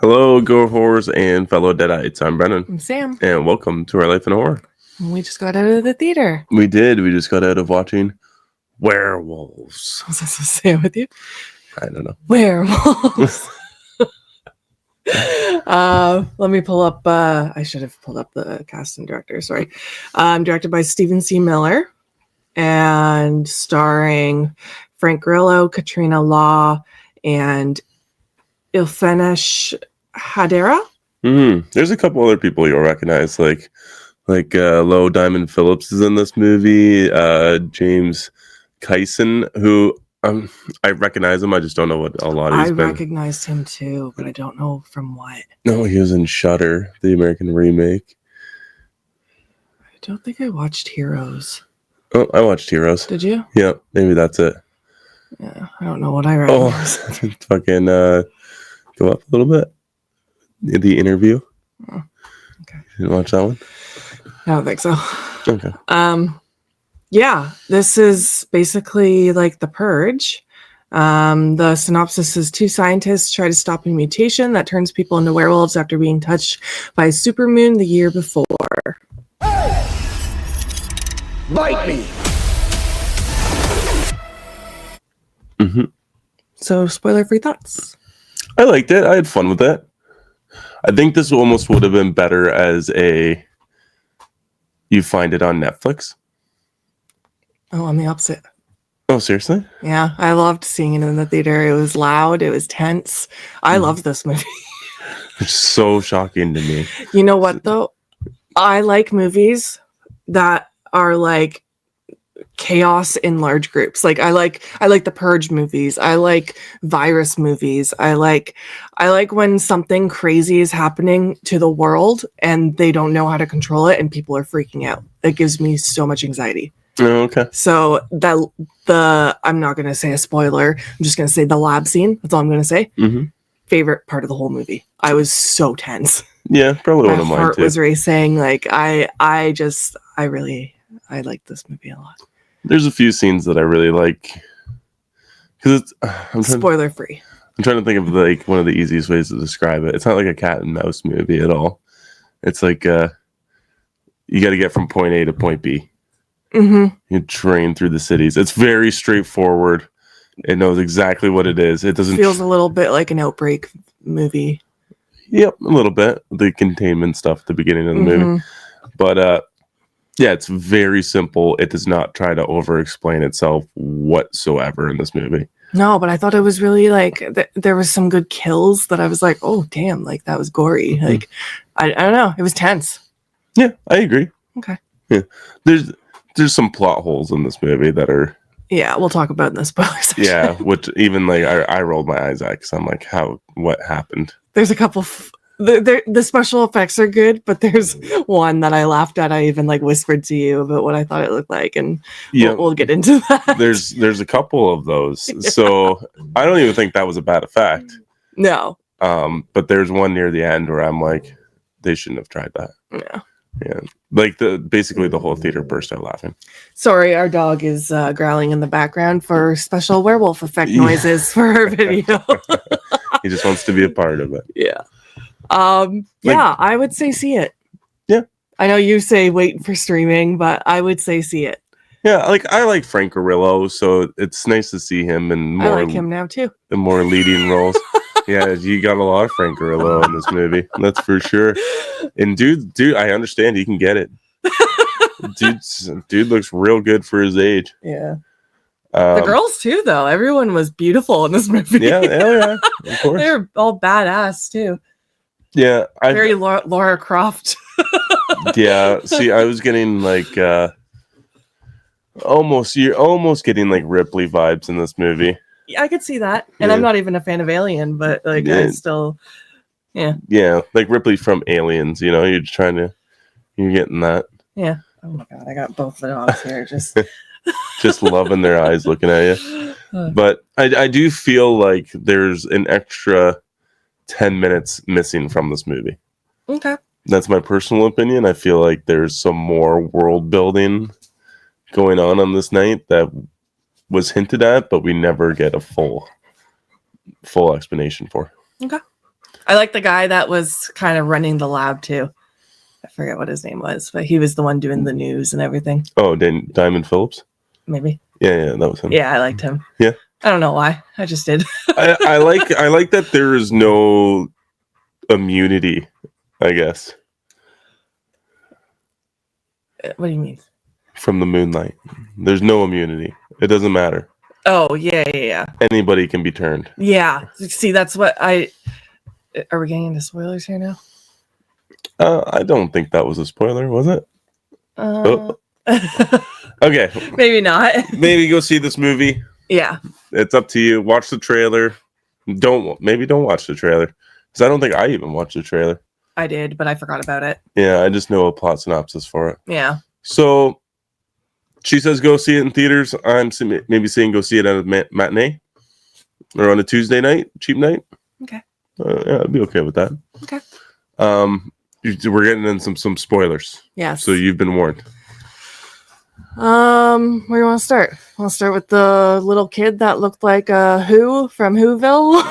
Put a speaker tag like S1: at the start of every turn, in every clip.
S1: Hello, Go Horrors and fellow Deadites. I'm Brennan.
S2: I'm Sam.
S1: And welcome to Our Life in Horror.
S2: We just got out of the theater.
S1: We did. We just got out of watching Werewolves.
S2: Was I supposed to say it with you?
S1: I don't know.
S2: Werewolves. Let me pull up. I should have pulled up the cast and director. Sorry. Directed by Stephen C. Miller and starring Frank Grillo, Katrina Law, and Ilfenesh Hadera.
S1: There's a couple other people you'll recognize, like Lo Diamond Phillips is in this movie. James Kyson, who I recognize him. I just don't know what a lot he's been.
S2: I recognized him too, but I don't know from what.
S1: No, he was in Shudder, the American remake.
S2: I don't think I watched Heroes.
S1: Oh, I watched Heroes.
S2: Did you?
S1: Yeah, maybe that's it.
S2: Yeah, I don't know what I recognize.
S1: Oh, fucking go up a little bit. The Interview.
S2: Oh, okay.
S1: You didn't watch that one?
S2: I don't think so.
S1: Okay.
S2: Yeah, this is basically like The Purge. The synopsis is 2 scientists try to stop a mutation that turns people into werewolves after being touched by a supermoon the year before.
S3: Hey! Bite me!
S2: So, spoiler-free thoughts.
S1: I liked it. I had fun with it. I think this almost would have been better as you find it on Netflix.
S2: Oh, I'm the opposite.
S1: Oh, seriously?
S2: Yeah, I loved seeing it in the theater. It was loud. It was tense. I loved this movie.
S1: It's so shocking to me.
S2: You know what, though? I like movies that are like chaos in large groups. Like I like the Purge movies. I like virus movies. I like when something crazy is happening to the world and they don't know how to control it and people are freaking out. It gives me so much anxiety.
S1: Oh, okay.
S2: So I'm not going to say a spoiler. I'm just going to say the lab scene. That's all I'm going to say.
S1: Mm-hmm.
S2: Favorite part of the whole movie. I was so tense.
S1: Yeah, probably one of mine too.
S2: My heart was racing. Like I like this movie a lot.
S1: There's a few scenes that I really like because it's
S2: spoiler free.
S1: I'm trying to think of like one of the easiest ways to describe it. It's not like a cat and mouse movie at all. It's like you got to get from point A to point B. Mm-hmm. You train through the cities. It's very straightforward. It knows exactly what it is. It doesn't
S2: feels a little bit like an Outbreak movie.
S1: Yep, a little bit. The containment stuff at the beginning of the movie. But yeah, it's very simple. It does not try to over-explain itself whatsoever in this movie.
S2: No, but I thought it was really like there was some good kills that I was like, oh damn, like that was gory. Like I don't know, it was tense.
S1: Yeah, I agree.
S2: Okay.
S1: Yeah, there's some plot holes in this movie that are.
S2: Yeah, we'll talk about in the spoiler section.
S1: Yeah, which even like I rolled my eyes at because I'm like, what happened?
S2: There's a couple. The special effects are good, but there's one that I laughed at. I even like whispered to you about what I thought it looked like, and we'll get into that.
S1: There's a couple of those, so I don't even think that was a bad effect.
S2: No.
S1: But there's one near the end where I'm like, they shouldn't have tried that.
S2: Yeah.
S1: Yeah. Like basically the whole theater burst out laughing.
S2: Sorry, our dog is growling in the background for special werewolf effect noises for our video.
S1: He just wants to be a part of it.
S2: Yeah. Yeah, I would say see it.
S1: Yeah.
S2: I know you say wait for streaming, but I would say see it.
S1: Yeah, like I like Frank Grillo, so it's nice to see him in more.
S2: I like him now too.
S1: In more leading roles. Yeah, you got a lot of Frank Grillo in this movie. That's for sure. And dude, I understand he can get it. Dude looks real good for his age.
S2: Yeah. The girls too, though. Everyone was beautiful in this movie.
S1: Yeah, of course.
S2: They're all badass too.
S1: Yeah,
S2: very Laura Croft.
S1: Yeah, see, I was getting like almost getting like Ripley vibes in this movie.
S2: Yeah, I could see that, and I'm not even a fan of Alien, but like I still,
S1: yeah, like Ripley from Aliens. You know, you're getting that.
S2: Yeah. Oh my god, I got both the dogs here,
S1: just loving their eyes looking at you. But I do feel like there's an extra 10 minutes missing from this movie.
S2: Okay.
S1: That's my personal opinion. I feel like there's some more world building going on this night that was hinted at, but we never get a full explanation for.
S2: Okay. I like the guy that was kind of running the lab too. I forget what his name was, but he was the one doing the news and everything.
S1: Oh, Diamond Phillips?
S2: Maybe.
S1: Yeah, that was him.
S2: Yeah, I liked him.
S1: Yeah.
S2: I don't know why. I just did.
S1: I like that there is no immunity, I guess,
S2: What do you mean?
S1: from the moonlight. There's no immunity. It doesn't matter.
S2: Oh, yeah.
S1: Anybody can be turned.
S2: Yeah. See, that's what I... Are we getting into spoilers here now?
S1: I don't think that was a spoiler, was it? Okay.
S2: Maybe not.
S1: Maybe go see this movie.
S2: Yeah.
S1: It's up to you. Watch the trailer. Don't watch the trailer, because I don't think I even watched the trailer.
S2: I did, but I forgot about it.
S1: Yeah, I just know a plot synopsis for it.
S2: Yeah.
S1: So she says go see it in theaters. I'm maybe saying go see it at a matinee or on a Tuesday night, cheap night.
S2: Okay.
S1: Yeah, I'd be okay with that.
S2: Okay.
S1: We're getting in some spoilers.
S2: Yes.
S1: So you've been warned.
S2: Where do you want to start? Want to start with the little kid that looked like Who from Whoville?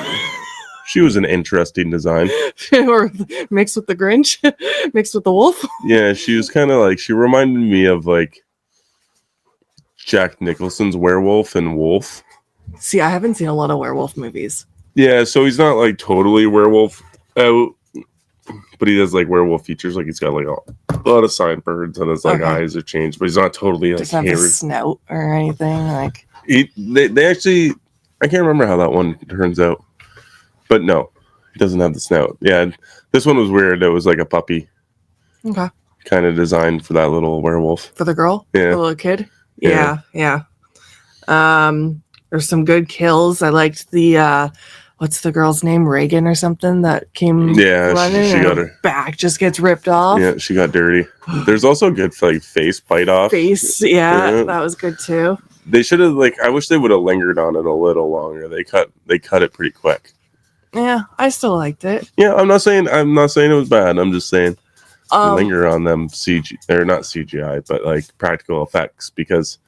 S1: She was an interesting design.
S2: Or mixed with the Grinch? Mixed with the wolf?
S1: Yeah, she was kind of like, she reminded me of like Jack Nicholson's Werewolf and Wolf.
S2: See, I haven't seen a lot of werewolf movies.
S1: Yeah, so he's not like totally werewolf out, but he does like werewolf features. Like he's got like a lot of sideburns and his like eyes are changed, but he's not totally like
S2: doesn't have a snout or anything. Like
S1: they actually, I can't remember how that one turns out, but no, he doesn't have the snout. Yeah, this one was weird. It was like a puppy,
S2: okay,
S1: kind of designed for that little werewolf.
S2: For the girl,
S1: yeah,
S2: the little kid. Yeah. There's some good kills. I liked the what's the girl's name? Reagan or something that came running.
S1: She got her
S2: back just gets ripped off.
S1: Yeah, she got dirty. There's also good like face bite off.
S2: Yeah, that was good too.
S1: They should have I wish they would have lingered on it a little longer. They cut it pretty quick.
S2: Yeah, I still liked it.
S1: Yeah, I'm not saying it was bad. I'm just saying linger on them not CGI, but like practical effects, because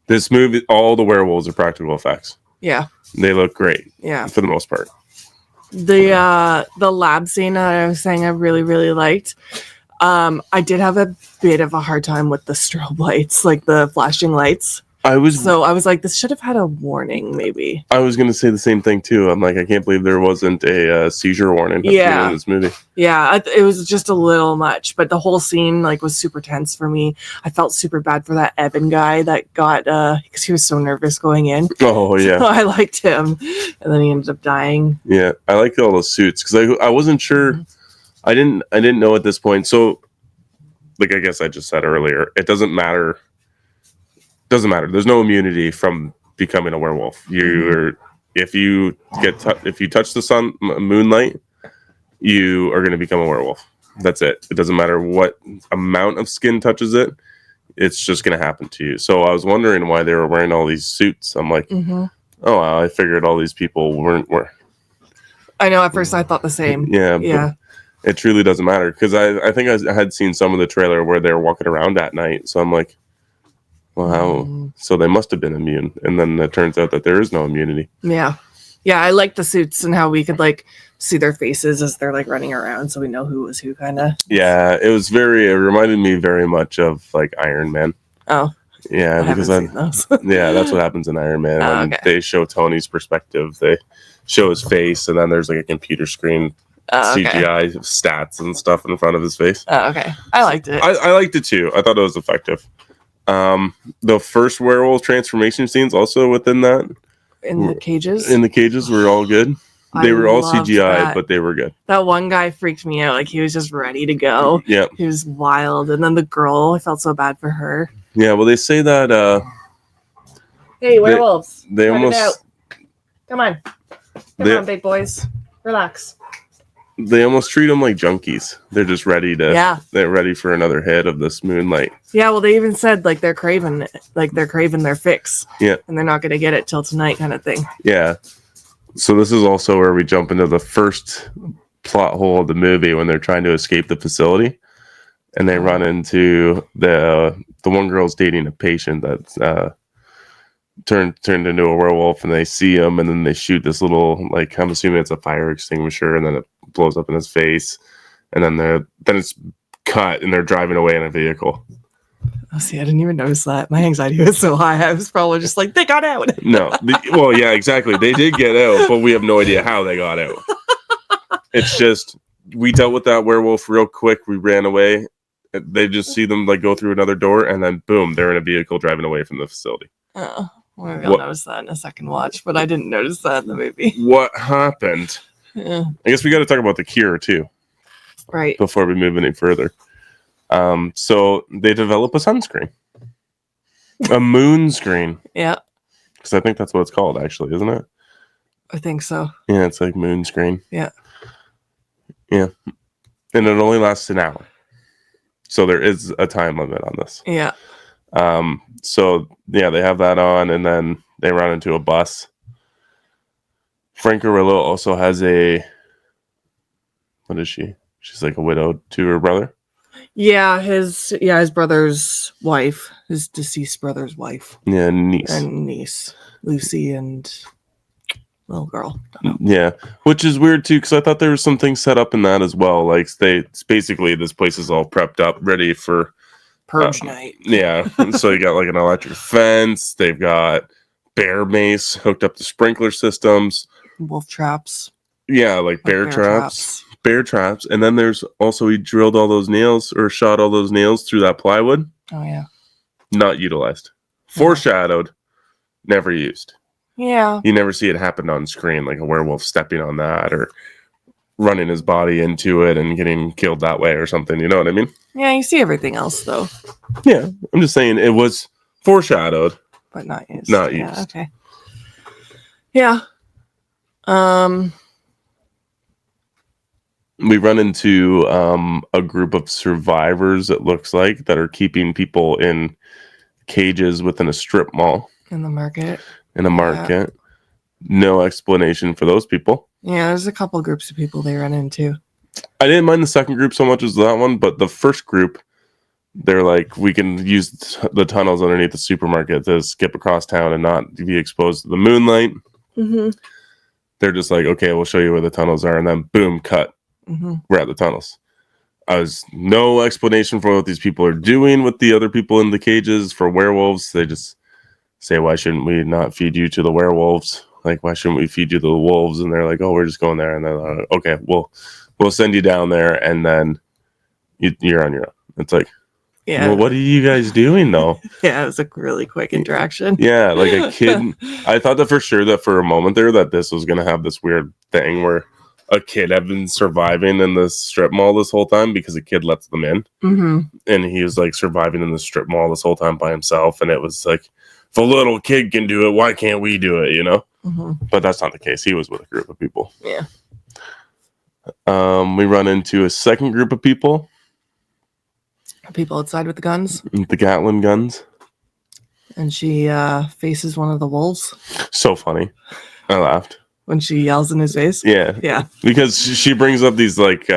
S1: this movie, all the werewolves are practical effects.
S2: Yeah.
S1: They look great.
S2: Yeah.
S1: For the most part.
S2: The lab scene that I was saying I really, really liked. I did have a bit of a hard time with the strobe lights, like the flashing lights. I was like, this should have had a warning, maybe.
S1: I was going to say the same thing too. I'm like, I can't believe there wasn't a seizure warning in this movie.
S2: Yeah, it was just a little much, but the whole scene like was super tense for me. I felt super bad for that Evan guy that got because he was so nervous going in.
S1: Oh yeah,
S2: so I liked him, and then he ended up dying.
S1: Yeah, I liked all those suits because I wasn't sure. Mm-hmm. I didn't know at this point. So, like I guess I just said earlier, it doesn't matter. There's no immunity from becoming a werewolf. If you touch the moonlight, you are going to become a werewolf. That's it. It doesn't matter what amount of skin touches it. It's just going to happen to you. So I was wondering why they were wearing all these suits. I'm like, oh, wow, I figured all these people weren't.
S2: I know. At first, I thought the same.
S1: Yeah. It truly doesn't matter, because I think I had seen some of the trailer where they were walking around at night. So I'm like, wow. So they must have been immune. And then it turns out that there is no immunity.
S2: Yeah. Yeah, I like the suits and how we could like see their faces as they're like running around, so we know who was who, kind of.
S1: Yeah, it reminded me very much of like Iron Man.
S2: Oh.
S1: Yeah, because yeah, that's what happens in Iron Man. When they show Tony's perspective, they show his face, and then there's like a computer screen CGI stats and stuff in front of his face.
S2: Oh, okay. I liked it.
S1: I liked it too. I thought it was effective. The first werewolf transformation scenes also within that.
S2: In the cages
S1: were all good. They were all CGI, but they were good.
S2: That one guy freaked me out. Like, he was just ready to go.
S1: Yeah.
S2: He was wild. And then the girl, I felt so bad for her.
S1: Yeah, well, they say that...
S2: hey, werewolves.
S1: They almost...
S2: Come on. Come on, big boys. Relax.
S1: They almost treat them like junkies. They're just ready to...
S2: Yeah.
S1: They're ready for another hit of this moonlight.
S2: Yeah, well, they even said, like, they're craving it. Like, they're craving their fix.
S1: Yeah.
S2: And they're not going to get it till tonight, kind of thing.
S1: Yeah. So this is also where we jump into the first plot hole of the movie, when they're trying to escape the facility. And they run into the one girl's dating a patient that's turned into a werewolf, and they see him, and then they shoot this little, like, I'm assuming it's a fire extinguisher, and then it blows up in his face, and then it's cut, and they're driving away in a vehicle.
S2: Oh, see, I didn't even notice that. My anxiety was so high. I was probably just like, they got out.
S1: No, well, yeah, exactly. They did get out, but we have no idea how they got out. It's just we dealt with that werewolf real quick. We ran away. They just see them like go through another door, and then boom, they're in a vehicle driving away from the facility.
S2: Oh, maybe I'll notice that in a second watch, but I didn't notice that in the movie.
S1: What happened?
S2: Yeah.
S1: I guess we got to talk about the cure too,
S2: Right?
S1: before we move any further. So they develop a sunscreen, a moon screen.
S2: Yeah,
S1: Because I think that's what it's called, actually, isn't it?
S2: I think so.
S1: Yeah, it's like moon screen.
S2: Yeah.
S1: Yeah. And it only lasts an hour. So there is a time limit on this.
S2: Yeah.
S1: So yeah, they have that on, and then they run into a bus. Frank Grillo also has what is she? She's like a widow to her brother.
S2: Yeah, his brother's wife, his deceased brother's wife.
S1: Yeah, niece.
S2: And niece, Lucy, and little girl.
S1: Yeah, which is weird too, because I thought there was something set up in that as well. Like it's basically this place is all prepped up, ready for
S2: Purge night.
S1: Yeah, so you got like an electric fence. They've got bear mace hooked up to sprinkler systems.
S2: Wolf traps.
S1: Yeah, like bear traps. Bear traps. And then there's also he drilled all those nails or shot all those nails through that plywood.
S2: Oh yeah.
S1: Not utilized. Foreshadowed. Never used.
S2: Yeah.
S1: You never see it happen on screen, like a werewolf stepping on that or running his body into it and getting killed that way or something. You know what I mean?
S2: Yeah, you see everything else though.
S1: Yeah. I'm just saying it was foreshadowed.
S2: But not used.
S1: Not
S2: Yeah,
S1: used.
S2: okay. Yeah.
S1: We run into a group of survivors, it looks like, that are keeping people in cages within a strip mall.
S2: In the market.
S1: In a market. No explanation for those people.
S2: Yeah, there's a couple groups of people they run into.
S1: I didn't mind the second group so much as that one, but the first group, they're like, we can use the tunnels underneath the supermarket to skip across town and not be exposed to the moonlight.
S2: Mm-hmm.
S1: They're just like, okay, we'll show you where the tunnels are, and then boom, cut.
S2: Mm-hmm.
S1: We're at the tunnels. There's no explanation for what these people are doing with the other people in the cages for werewolves. They just say, why shouldn't we not feed you to the werewolves? Like, why shouldn't we feed you to the wolves? And they're like, oh, we're just going there. And they're like, okay, we'll send you down there, and then you're on your own. It's like,
S2: yeah.
S1: Well, what are you guys doing, though?
S2: Yeah, it was a really quick interaction.
S1: Yeah, like a kid. I thought that for sure that for a moment there that this was going to have this weird thing where a kid had been surviving in the strip mall this whole time because a kid lets them in.
S2: Mm-hmm.
S1: And he was like surviving in the strip mall this whole time by himself. And it was like, if a little kid can do it, why can't we do it, you know?
S2: Mm-hmm.
S1: But that's not the case. He was with a group of people.
S2: Yeah.
S1: We run into a second group of people.
S2: People outside with the guns.
S1: The Gatlin guns.
S2: And she faces one of the wolves.
S1: So funny. I laughed.
S2: When she yells in his face.
S1: Yeah.
S2: Yeah.
S1: Because she brings up these like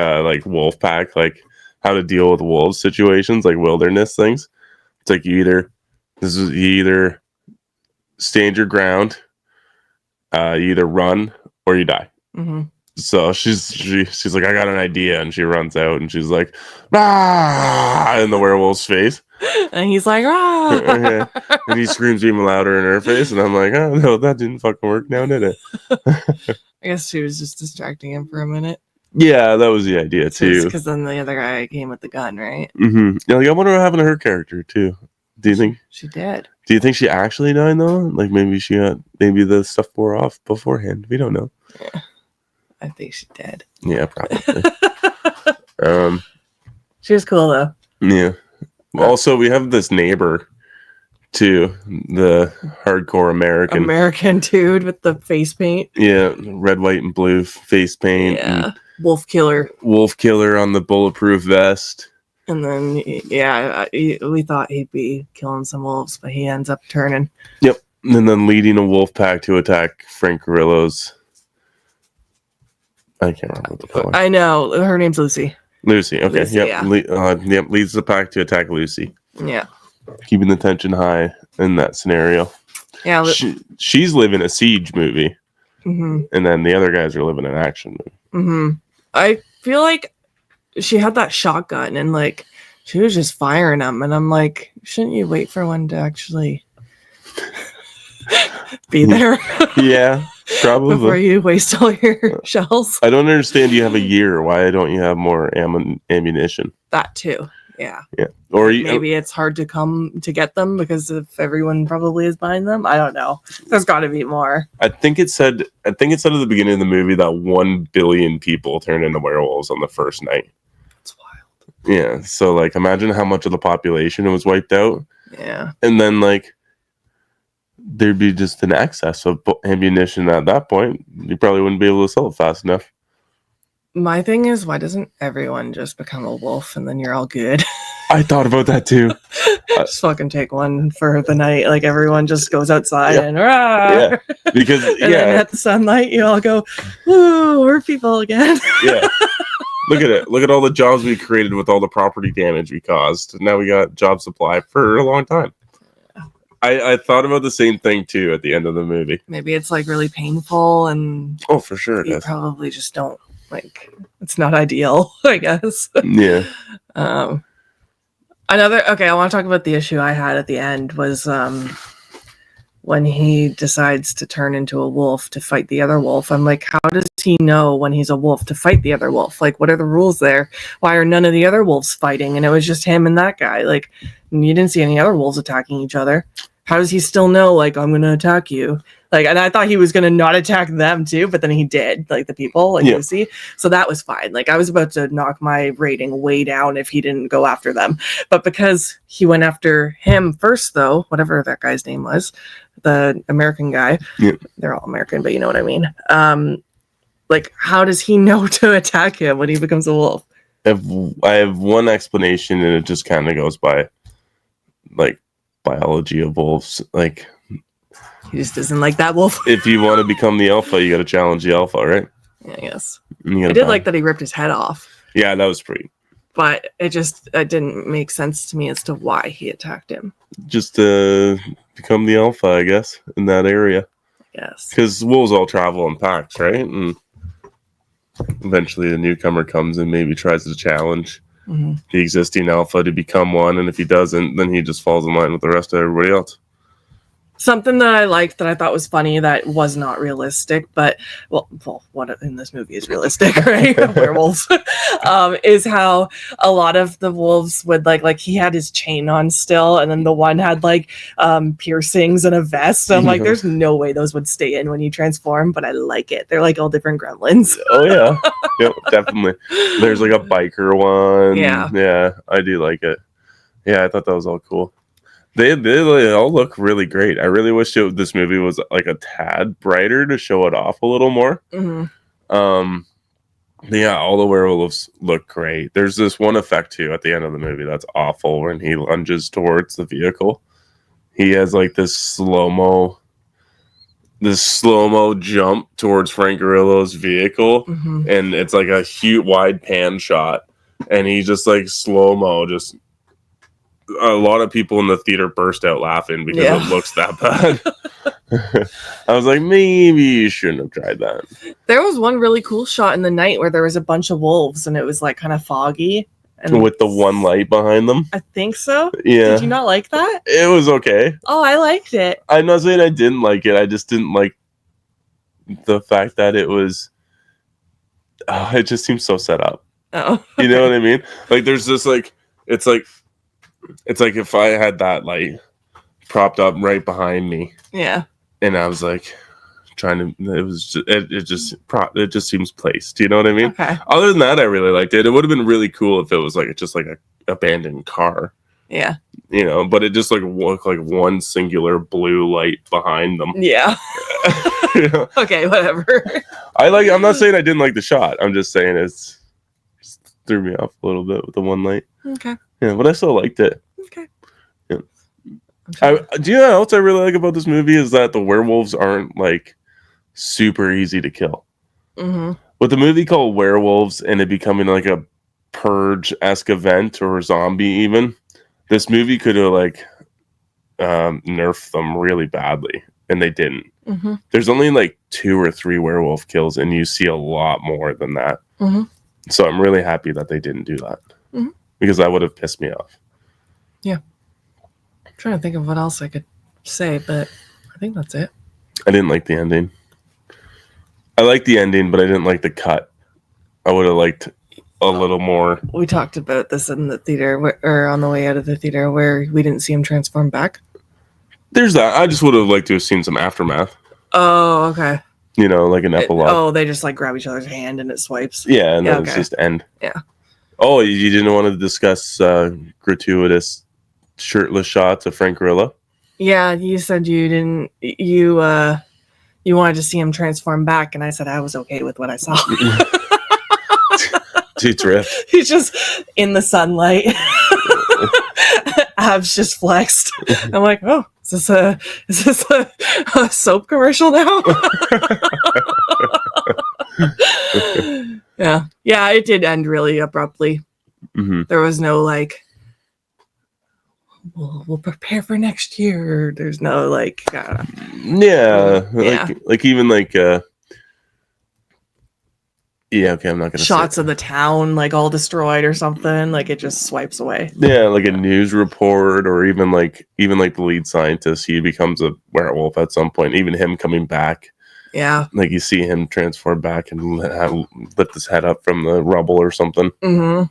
S1: wolf pack, like how to deal with wolves situations, like wilderness things. It's like you either stand your ground, you either run or you die.
S2: Mm-hmm.
S1: So she's like, I got an idea, and she runs out, and she's like, ah, in the werewolf's face,
S2: and he's like, ah,
S1: and he screams even louder in her face, and I'm like, oh no, that didn't fucking work now, did it?
S2: I guess she was just distracting him for a minute.
S1: Yeah, that was the idea too.
S2: Because then the other guy came with the gun, right?
S1: Mm-hmm. Yeah, like I wonder what happened to her character too. Do you think
S2: she did?
S1: Do you think she actually died though? Like maybe the stuff wore off beforehand. We don't know.
S2: Yeah. I think she did.
S1: Yeah, probably.
S2: She was cool though.
S1: Yeah. Also, we have this neighbor too, the hardcore American
S2: dude with the face paint.
S1: Yeah, red, white, and blue face paint.
S2: Yeah. Wolf killer
S1: on the bulletproof vest.
S2: And then, yeah, we thought he'd be killing some wolves, but he ends up turning.
S1: Yep. And then leading a wolf pack to attack Frank Grillo's. I can't remember what the color.
S2: I know. Her name's Lucy.
S1: Lucy. Okay.
S2: Lucy,
S1: yep.
S2: yeah.
S1: Yep. Leads the pack to attack Lucy.
S2: Yeah.
S1: Keeping the tension high in that scenario.
S2: Yeah.
S1: She's living a siege movie,
S2: Mm-hmm.
S1: and then the other guys are living an action movie.
S2: Mm-hmm. I feel like she had that shotgun and like she was just firing them, and I'm like, shouldn't you wait for one to actually be there?
S1: Yeah, probably.
S2: Before you waste all your shells.
S1: I don't understand. You have a year. Why don't you have more ammunition?
S2: That too. Yeah.
S1: Yeah. Or
S2: maybe it's hard to come to get them because if everyone probably is buying them. I don't know. There's got to be more.
S1: I think it said at the beginning of the movie that 1 billion people turned into werewolves on the first night.
S2: That's wild.
S1: Yeah. So like, imagine how much of the population was wiped out.
S2: Yeah.
S1: And then like, there'd be just an excess of ammunition at that point. You probably wouldn't be able to sell it fast enough.
S2: My thing is, why doesn't everyone just become a wolf and then you're all good?
S1: I thought about that too.
S2: Just fucking take one for the night. Like everyone just goes outside
S1: Yeah.
S2: and rah!
S1: Yeah, because
S2: and then at the sunlight, you all go, "Woo, we're people again."
S1: Yeah. Look at it. Look at all the jobs we created with all the property damage we caused. Now we got job supply for a long time. I thought about the same thing too at the end of the movie.
S2: Maybe it's like really painful, and
S1: Oh, for sure it
S2: you
S1: is.
S2: probably just don't like. It's not ideal, I guess.
S1: Yeah.
S2: I want to talk about the issue I had at the end was when he decides to turn into a wolf to fight the other wolf. I'm like, how does he know when he's a wolf to fight the other wolf? Like, what are the rules there? Why are none of the other wolves fighting? And it was just him and that guy. Like, you didn't see any other wolves attacking each other. How does he still know, like, I'm going to attack you? Like, and I thought he was going to not attack them too, but then he did, like the people, like Lucy. So that was fine. Like, I was about to knock my rating way down if he didn't go after them. But because he went after him first, though, whatever that guy's name was, the American guy, they're all American, but you know what I mean. Like, how does he know to attack him when he becomes a wolf?
S1: I have one explanation, and it just kind of goes by, like, biology of wolves. Like,
S2: he just doesn't like that wolf.
S1: If you want to become the alpha, you got to challenge the alpha, right?
S2: Yeah, I guess.
S1: I
S2: did like that he ripped his head off.
S1: Yeah, that was pretty.
S2: But it didn't make sense to me as to why he attacked him.
S1: Just to become the alpha, I guess, in that area.
S2: Yes.
S1: Because wolves all travel in packs, right? And eventually the newcomer comes and maybe tries to challenge the existing alpha to become one. And if he doesn't, then he just falls in line with the rest of everybody else.
S2: Something that I liked that I thought was funny that was not realistic, but well, what in this movie is realistic, right? Werewolves, is how a lot of the wolves would like he had his chain on still, and then the one had like piercings and a vest. So I'm like, there's no way those would stay in when you transform, but I like it. They're like all different gremlins.
S1: Oh yeah, yep, definitely. There's like a biker one. Yeah, I do like it. Yeah, I thought that was all cool. They all look really great. I really wish this movie was like a tad brighter to show it off a little more. Yeah, all the werewolves look great. There's this one effect too at the end of the movie that's awful when he lunges towards the vehicle. He has like this slow-mo jump towards Frank Grillo's vehicle, and it's like a huge wide pan shot, and he's just like slow-mo just. A lot of people in the theater burst out laughing because it looks that bad. I was like, maybe you shouldn't have tried that.
S2: There was one really cool shot in the night where there was a bunch of wolves and it was like kind of foggy. And
S1: with the one light behind them?
S2: I think so.
S1: Yeah.
S2: Did you not like that?
S1: It was okay.
S2: Oh, I liked it.
S1: I'm not saying I didn't like it. I just didn't like the fact that it was... it just seems so set up.
S2: Oh. Okay.
S1: You know what I mean? Like, there's this like... It's like if I had that light propped up right behind me. Yeah. And I was like it just seems placed. You know what I mean?
S2: Okay.
S1: Other than that, I really liked it. It would have been really cool if it was like just like a abandoned car. Yeah. You know, but it just like looked like one singular blue light behind them. Yeah. You know? Okay, whatever. I'm not saying I didn't like the shot. I'm just saying it's just threw me off a little bit with the one light. Okay. Yeah, but I still liked it. Okay. Yeah. Do you know what else I really like about this movie is that the werewolves aren't like super easy to kill. With the movie called Werewolves and it becoming like a Purge-esque event or a zombie even, this movie could have like nerf them really badly, and they didn't.
S2: Mm-hmm.
S1: There's only like 2 or 3 werewolf kills, and you see a lot more than that.
S2: Mm-hmm.
S1: So I'm really happy that they didn't do that, because that would have pissed me off.
S2: Yeah. I'm trying to think of what else I could say, but I think that's it.
S1: I didn't like the ending. I liked the ending, but I didn't like the cut. I would have liked a little more.
S2: We talked about this in the theater, or on the way out of the theater, where we didn't see him transform back.
S1: There's that. I just would have liked to have seen some aftermath.
S2: Oh, okay.
S1: You know, like an epilogue.
S2: They just like grab each other's hand and it swipes.
S1: Yeah, and then it's just end.
S2: Yeah.
S1: Oh, you didn't want to discuss gratuitous shirtless shots of Frank Grillo?
S2: Yeah, you said you didn't. You wanted to see him transform back, and I said I was okay with what I saw.
S1: Dude's ripped.
S2: He's just in the sunlight. Abs just flexed. I'm like, oh, is this a soap commercial now? Yeah, it did end really abruptly.
S1: Mm-hmm.
S2: There was no like, we'll prepare for next year. There's no like,
S1: like even like yeah, okay, I'm not gonna
S2: shots of the town like all destroyed or something. Like it just swipes away.
S1: Yeah, like a news report, or even like the lead scientist, he becomes a werewolf at some point. Even him coming back.
S2: Yeah,
S1: like you see him transform back and lift his head up from the rubble or something.
S2: Mm-hmm.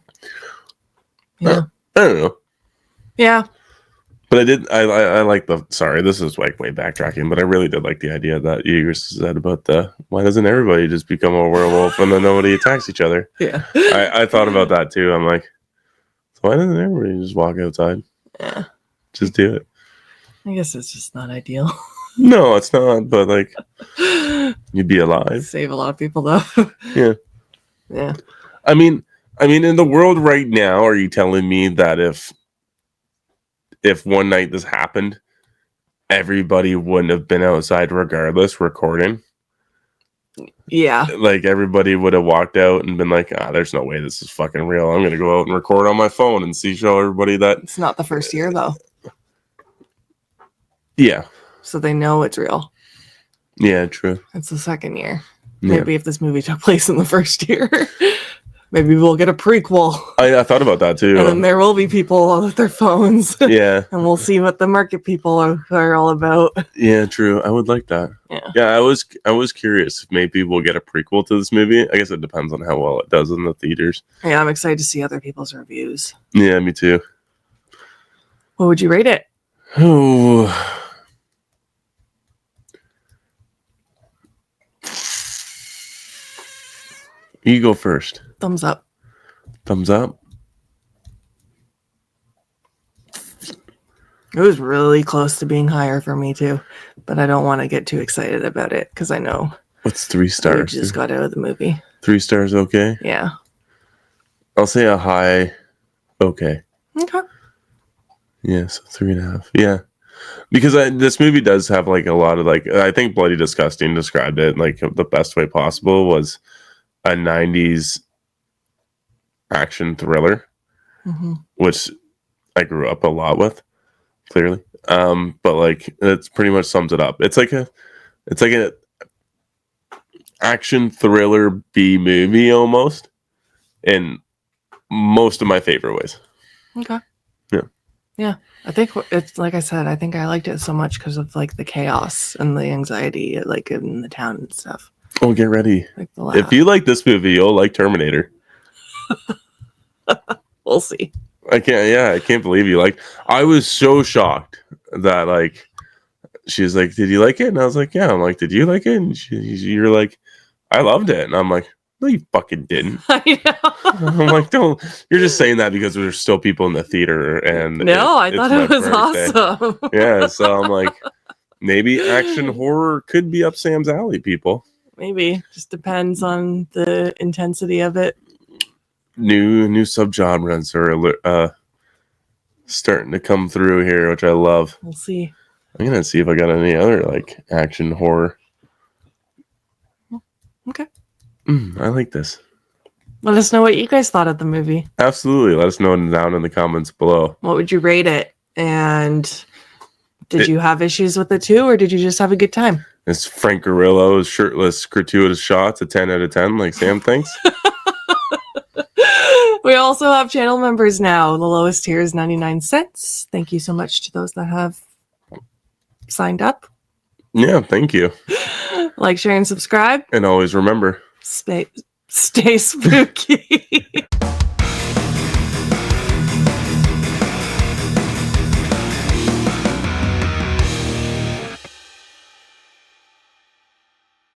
S2: Yeah,
S1: I don't know.
S2: Yeah,
S1: but I like the. Sorry, this is like way backtracking, but I really did like the idea that you said about why doesn't everybody just become a werewolf and then nobody attacks each other?
S2: Yeah,
S1: I thought about that too. I'm like, why doesn't everybody just walk outside?
S2: Yeah,
S1: just do it.
S2: I guess it's just not ideal.
S1: No, it's not. But like, you'd be alive.
S2: Save a lot of people though.
S1: Yeah.
S2: Yeah.
S1: I mean, in the world right now, are you telling me that if one night this happened, everybody wouldn't have been outside regardless recording?
S2: Yeah.
S1: Like everybody would have walked out and been like, there's no way this is fucking real. I'm gonna go out and record on my phone and show everybody that
S2: it's not the first year though.
S1: Yeah.
S2: So they know it's real.
S1: Yeah, true.
S2: It's the second year.
S1: Yeah.
S2: Maybe if this movie took place in the first year, maybe we'll get a prequel.
S1: I thought about that too.
S2: And then there will be people with their phones.
S1: Yeah.
S2: And we'll see what the market people are all about.
S1: Yeah, true. I would like that.
S2: Yeah.
S1: Yeah, I was curious if maybe we'll get a prequel to this movie. I guess it depends on how well it does in the theaters.
S2: Yeah, I'm excited to see other people's reviews.
S1: Yeah, me too.
S2: What would you rate it?
S1: Oh. You go first.
S2: Thumbs up.
S1: Thumbs up.
S2: It was really close to being higher for me too, but I don't want to get too excited about it because I know.
S1: What's 3 stars?
S2: We just got out of the movie.
S1: 3 stars, okay.
S2: Yeah.
S1: I'll say a high. Okay.
S2: Okay.
S1: Yeah, so 3.5. Yeah, because this movie does have like a lot of like. I think Bloody Disgusting described it like the best way possible was a 90s action thriller, which I grew up a lot with, clearly. But like it's pretty much sums it up. It's like a action thriller B movie almost, in most of my favorite ways.
S2: Okay.
S1: Yeah.
S2: Yeah. I think it's like I said, I think I liked it so much because of like the chaos and the anxiety like in the town and stuff.
S1: Oh, get ready.
S2: Like
S1: if you like this movie, you'll like Terminator.
S2: We'll see.
S1: I can't believe you like. I was so shocked that like she's like, "Did you like it?" And I was like, "Yeah." I'm like, "Did you like it?" And you're like, "I loved it." And I'm like, "No, you fucking didn't."
S2: I know.
S1: I'm like, "Don't." You're just saying that because there's still people in the theater, and
S2: no, I thought it was awesome.
S1: Yeah, so I'm like, maybe action horror could be up Sam's alley, people.
S2: Maybe just depends on the intensity of it.
S1: New subgenres are starting to come through here, which I love.
S2: We'll see.
S1: I'm gonna see if I got any other like action horror.
S2: Okay.
S1: I like this.
S2: Let us know what you guys thought of the movie.
S1: Absolutely. Let us know down in the comments below.
S2: What would you rate it? And Did you have issues with it too, or did you just have a good time?
S1: It's Frank Grillo's shirtless gratuitous shots, a 10 out of 10, like Sam thinks.
S2: We also have channel members now. The lowest tier is 99 cents. Thank you so much to those that have signed up.
S1: Yeah, thank you.
S2: Like, share, and subscribe.
S1: And always remember,
S2: Stay spooky.